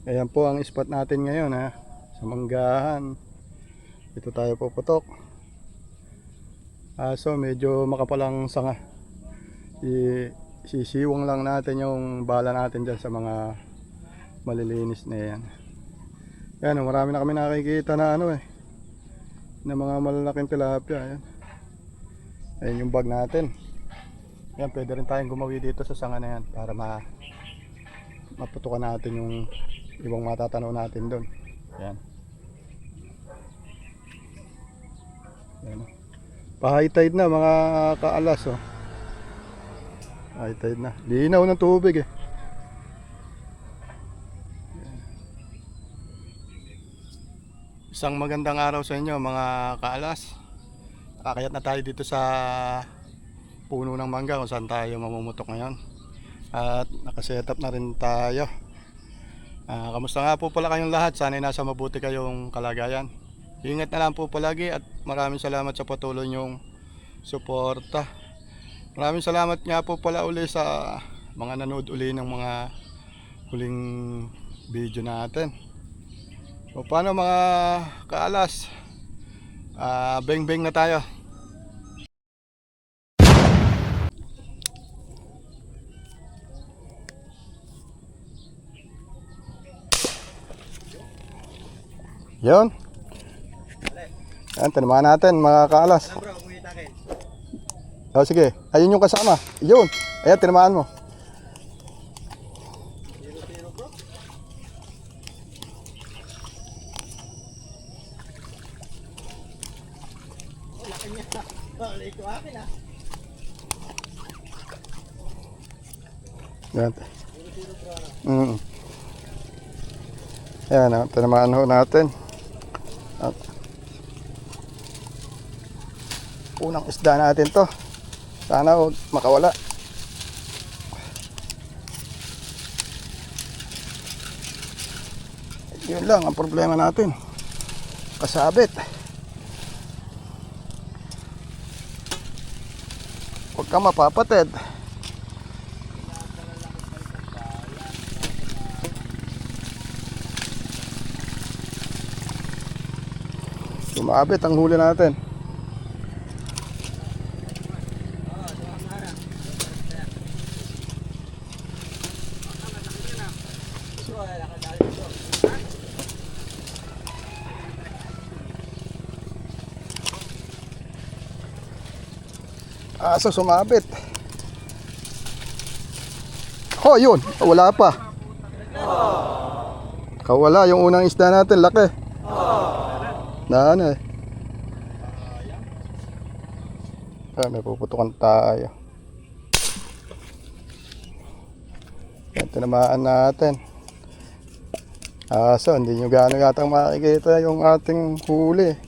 Ayan po ang spot natin ngayon ha. Sa Manggahan. Dito tayo puputok. So medyo makapalang sanga. Sisiwang lang natin yung bala natin dyan sa mga malilinis na yan. Yan, marami na kami nakikita na na mga malalaking tilapia. Ayan. Ayan yung bag natin. Ayan, pwede rin tayong gumawi dito sa sanga na yan para maputukan natin yung ibang matatanaw natin doon. Ayan. Ayan. Pa-high tide na mga kaalas oh. High tide na. Linaw ng tubig eh. Isang magandang araw sa inyo mga kaalas. Kakayat na tayo dito sa puno ng mangga kung saan tayo mamumutok ngayon. At nakasetup na rin tayo. Kamusta nga po pala kayong lahat? Sana'y nasa mabuti kayong kalagayan. Ingat na lang po palagi at maraming salamat sa patuloy nyong suporta. Maraming salamat nga po pala uli sa mga nanood uli ng mga huling video natin. So paano mga kaalas? Beng-beng na tayo. Yun. Yan, tinamaan natin mga kaalas. O sige, ayun yung kasama. Yun, ayan tinamaan mo. Yan. Yan, tinamaan ho natin. At unang isda natin to. Sana makawala. Yun lang ang problema natin. Kasabit. Huwag ka mapapatid. Sumabit ang huli natin. So sumabit. Oh, yun. Wala pa. Kawala yung unang isda natin. Laki. Na ano eh. May puputukan tayo. Yan, tinamaan natin. So hindi nyo gaano yatang makikita yung ating huli.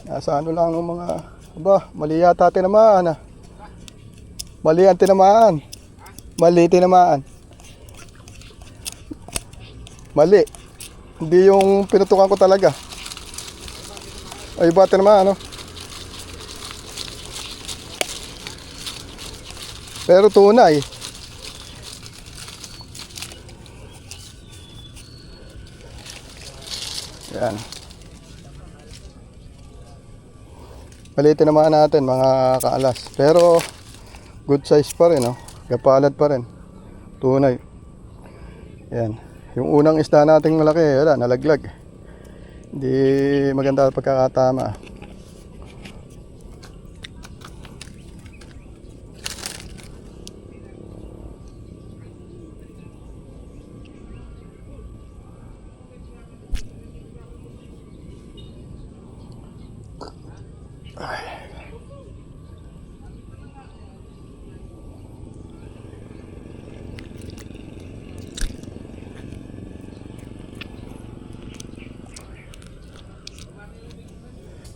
Nasa ano lang ng mga mali yata tinamaan. Mali ang tinamaan. Mali tinamaan. Mali. Hindi yung pinutukan ko talaga. Ay ba tinamaan Pero tunay. Yan. Malitin naman natin mga kaalas. Pero good size pa rin Gapalad pa rin. Tunay. Yan. Yung unang isda nating malaki, wala, nalaglag. Hindi maganda pagkakatama.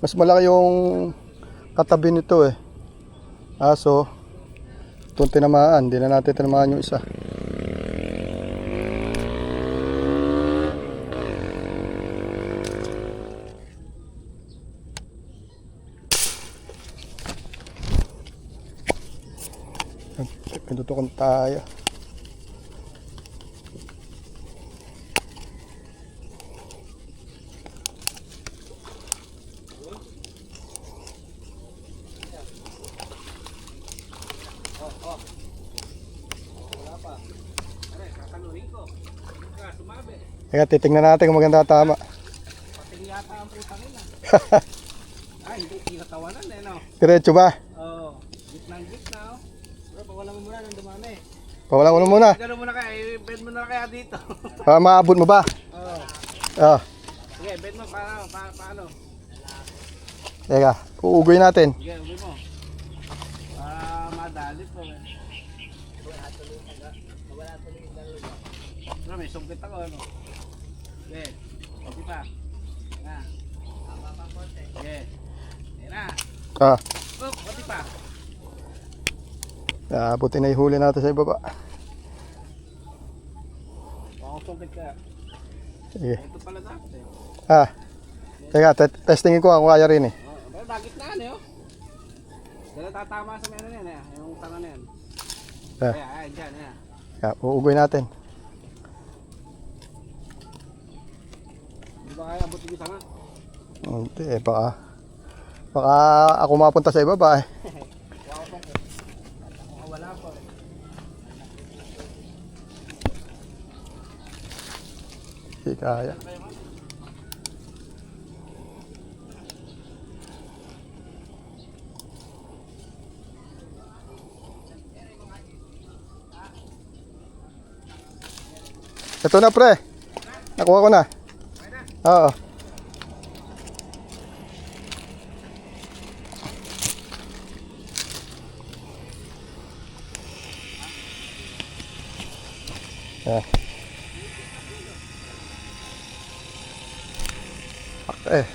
Mas malaki yung katabi nito eh. So itong tinamaan, hindi na natin tinamaan yung isa. Pinutukan tayo. Tatanungin ko. Sumabi. Teka, titingnan natin kung maganda tama. Pating yata ang putang ina. Ay, hindi tinatawanan eh, no? Diretso ba? Oo. Gitna, oh. Bro, pawalan mo muna nang dumami. Pawalan ko na muna. Gano'n muna kaya, bend mo na kaya dito. Maabot mo ba? Oo. Ah, Sige, bend mo, paano? teka, uugoy natin. Sige, uwi mo. Madali po eh. Bro, may sungkit ako, ano? Sige, okay pa. Na. Sige. Ayan na. Ah, Oh, okay pa. buti na ihuli natin sa ibaba. Baka sungkit ka. Sige. Ito pala dapat eh. Ah, teka, testingin ko kung kaya rin eh. Pero bakit na ano yun? Dala tatama sa meron yan eh. Yung tanga na yan. Ah. Ayan, dyan, ayan. Uugoy natin. Di ba kaya abot yung tanga? Hindi eh, baka ako mapunta sa ibaba eh. Wala pa eh. Hindi kaya. Ito na pre. Nakuha ko na. Oo. Ah. Okay.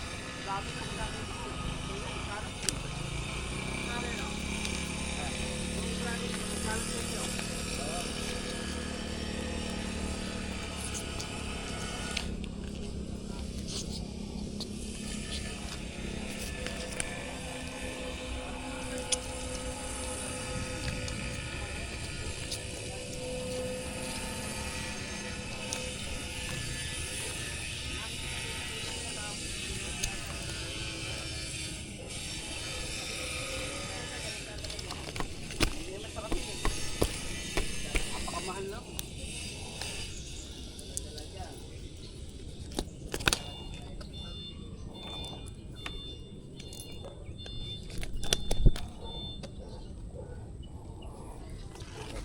Pamahal lang.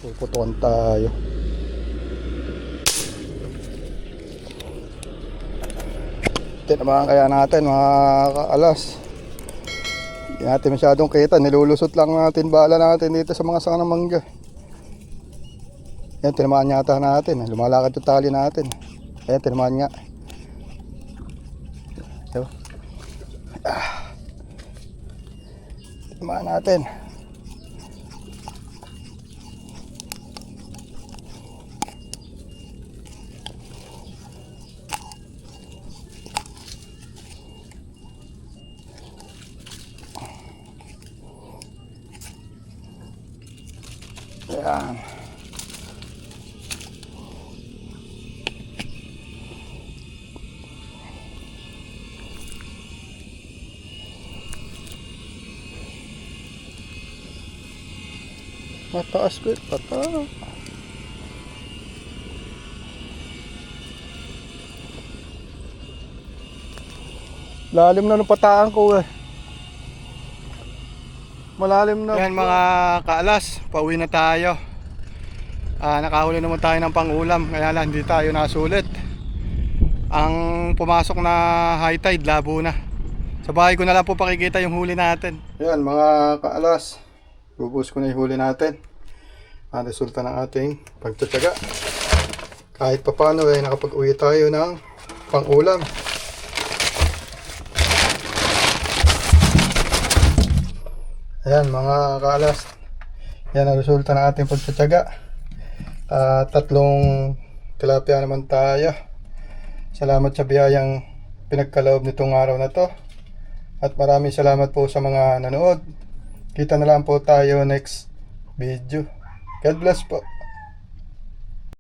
Puputuan tayo. Ito naman kaya natin mga kaalas. Hindi natin masyadong kita. Nilulusot lang natin bala natin dito sa mga sanga ng mangga. Yan, tinamaan yata natin. Lumalakad yung tali natin. Ayan, tinamaan nga. Diba? Tinamaan natin. Ayan. Mataas ko, pataas. Lalim na ng pataan ko eh. Malalim na. Yan mga kaalas, pauwi na tayo. Nakahuli naman tayo ng pangulam, kaya lang hindi tayo nasulit. Ang pumasok na high tide, labo na. Sa bahay ko na lang po pakikita yung huli natin. Yan mga kaalas, bubus ko na yung huli natin. Ang resulta ng ating pagtsatsaga. Kahit papano eh, nakapag-uwi tayo ng pangulam. Ayan mga kaalas, yan ang resulta ng ating pagtsatsaga. Tatlong tilapia naman tayo. Salamat sa biyayang pinagkaloob nitong araw na to. At maraming salamat po sa mga nanood. Kita na lang po tayo next video. God bless po.